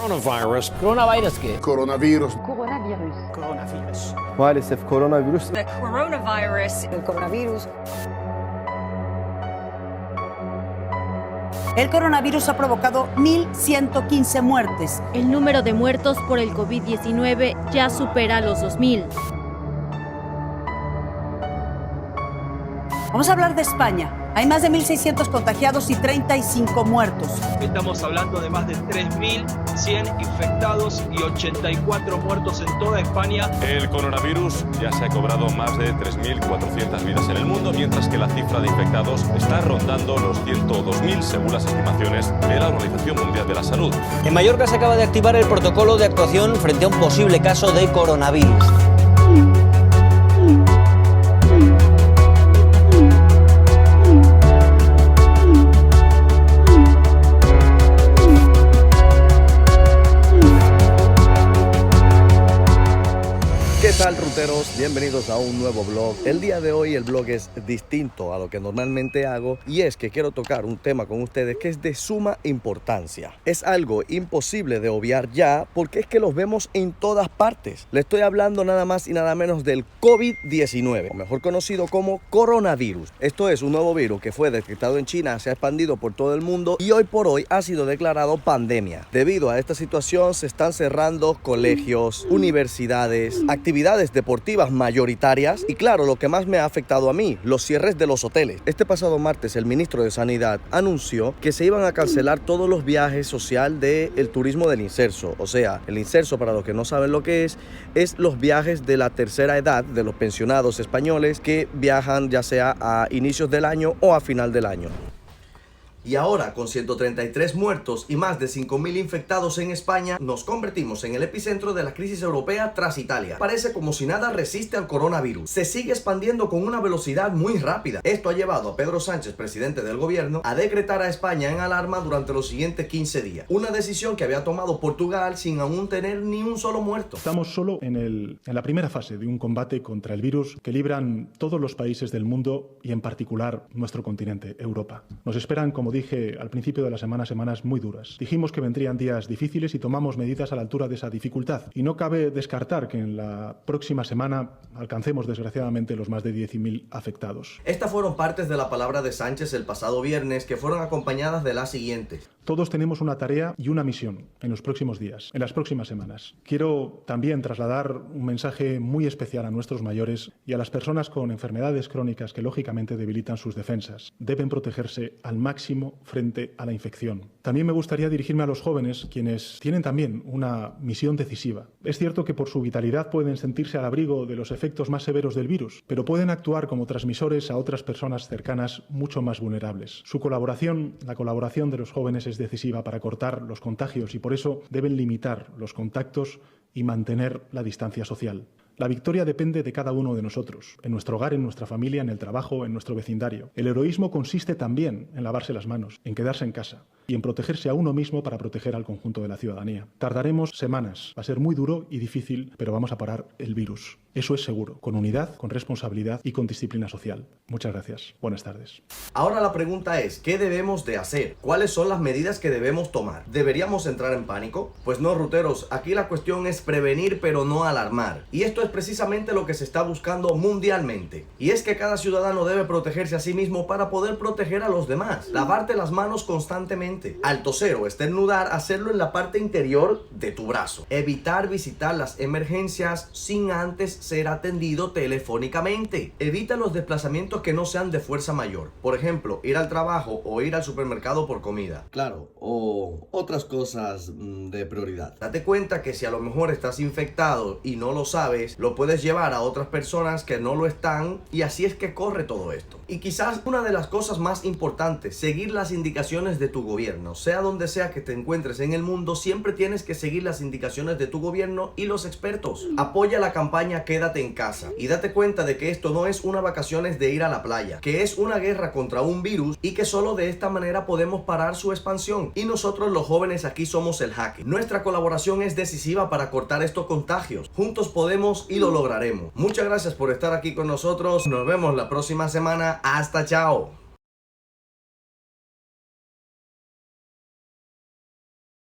coronavirus. Coronavirus qué? Coronavirus. Coronavirus. Coronavirus. Maalesef koronavirüs. The coronavirus. El coronavirus. El coronavirus ha provocado 1.115 muertes. El número de muertos por el COVID-19 ya supera los 2.000. Vamos a hablar de España. Hay más de 1.600 contagiados y 35 muertos. Estamos hablando de más de 3.100 infectados y 84 muertos en toda España. El coronavirus ya se ha cobrado más de 3.400 vidas en el mundo, mientras que la cifra de infectados está rondando los 102.000 según las estimaciones de la Organización Mundial de la Salud. En Mallorca se acaba de activar el protocolo de actuación frente a un posible caso de coronavirus. ¿Qué tal, ruteros? Bienvenidos a un nuevo vlog. El día de hoy el vlog es distinto a lo que normalmente hago, y es que quiero tocar un tema con ustedes que es de suma importancia. Es algo imposible de obviar ya, porque es que los vemos en todas partes. Le estoy hablando nada más y nada menos del COVID-19, mejor conocido como coronavirus. Esto es un nuevo virus que fue detectado en China, se ha expandido por todo el mundo y hoy por hoy ha sido declarado pandemia. Debido a esta situación se están cerrando colegios, universidades, actividades deportivas mayoritarias y, claro, lo que más me ha afectado a mí, los cierres de los hoteles. Este pasado martes el ministro de Sanidad anunció que se iban a cancelar todos los viajes social del turismo del inserso. O sea, el inserso, para los que no saben lo que es los viajes de la tercera edad de los pensionados españoles que viajan ya sea a inicios del año o a final del año. Y ahora, con 133 muertos y más de 5.000 infectados en España, nos convertimos en el epicentro de la crisis europea tras Italia. Parece como si nada resiste al coronavirus. Se sigue expandiendo con una velocidad muy rápida. Esto ha llevado a Pedro Sánchez, presidente del gobierno, a decretar a España en alarma durante los siguientes 15 días. Una decisión que había tomado Portugal sin aún tener ni un solo muerto. Estamos solo en la primera fase de un combate contra el virus que libran todos los países del mundo y en particular nuestro continente, Europa. Nos esperan, como dije al principio de la semana, semanas muy duras. Dijimos que vendrían días difíciles y tomamos medidas a la altura de esa dificultad. Y no cabe descartar que en la próxima semana alcancemos desgraciadamente los más de 10.000 afectados. Estas fueron partes de la palabra de Sánchez el pasado viernes, que fueron acompañadas de las siguientes. Todos tenemos una tarea y una misión en los próximos días, en las próximas semanas. Quiero también trasladar un mensaje muy especial a nuestros mayores y a las personas con enfermedades crónicas que lógicamente debilitan sus defensas. Deben protegerse al máximo frente a la infección. También me gustaría dirigirme a los jóvenes, quienes tienen también una misión decisiva. Es cierto que por su vitalidad pueden sentirse al abrigo de los efectos más severos del virus, pero pueden actuar como transmisores a otras personas cercanas mucho más vulnerables. Su colaboración, la colaboración de los jóvenes, es decisiva para cortar los contagios y por eso deben limitar los contactos y mantener la distancia social. La victoria depende de cada uno de nosotros, en nuestro hogar, en nuestra familia, en el trabajo, en nuestro vecindario. El heroísmo consiste también en lavarse las manos, en quedarse en casa y en protegerse a uno mismo para proteger al conjunto de la ciudadanía. Tardaremos semanas, va a ser muy duro y difícil, pero vamos a parar el virus. Eso es seguro, con unidad, con responsabilidad y con disciplina social. Muchas gracias. Buenas tardes. Ahora la pregunta es, ¿qué debemos de hacer? ¿Cuáles son las medidas que debemos tomar? ¿Deberíamos entrar en pánico? Pues no, ruteros, aquí la cuestión es prevenir pero no alarmar. Y esto es precisamente lo que se está buscando mundialmente. Y es que cada ciudadano debe protegerse a sí mismo para poder proteger a los demás. Lavarte las manos constantemente. Al toser o estornudar, hacerlo en la parte interior de tu brazo. Evitar visitar las emergencias sin antes ser atendido telefónicamente. Evita los desplazamientos que no sean de fuerza mayor. Por ejemplo, ir al trabajo o ir al supermercado por comida. Claro, o otras cosas de prioridad. Date cuenta que si a lo mejor estás infectado y no lo sabes, lo puedes llevar a otras personas que no lo están, y así es que corre todo esto. Y quizás una de las cosas más importantes, seguir las indicaciones de tu gobierno. Sea donde sea que te encuentres en el mundo, siempre tienes que seguir las indicaciones de tu gobierno y los expertos. Apoya la campaña Quédate en casa y date cuenta de que esto no es una vacaciones de ir a la playa, que es una guerra contra un virus y que solo de esta manera podemos parar su expansión. Y nosotros los jóvenes aquí somos el jaque. Nuestra colaboración es decisiva para cortar estos contagios. Juntos podemos y lo lograremos. Muchas gracias por estar aquí con nosotros. Nos vemos la próxima semana. Hasta chao.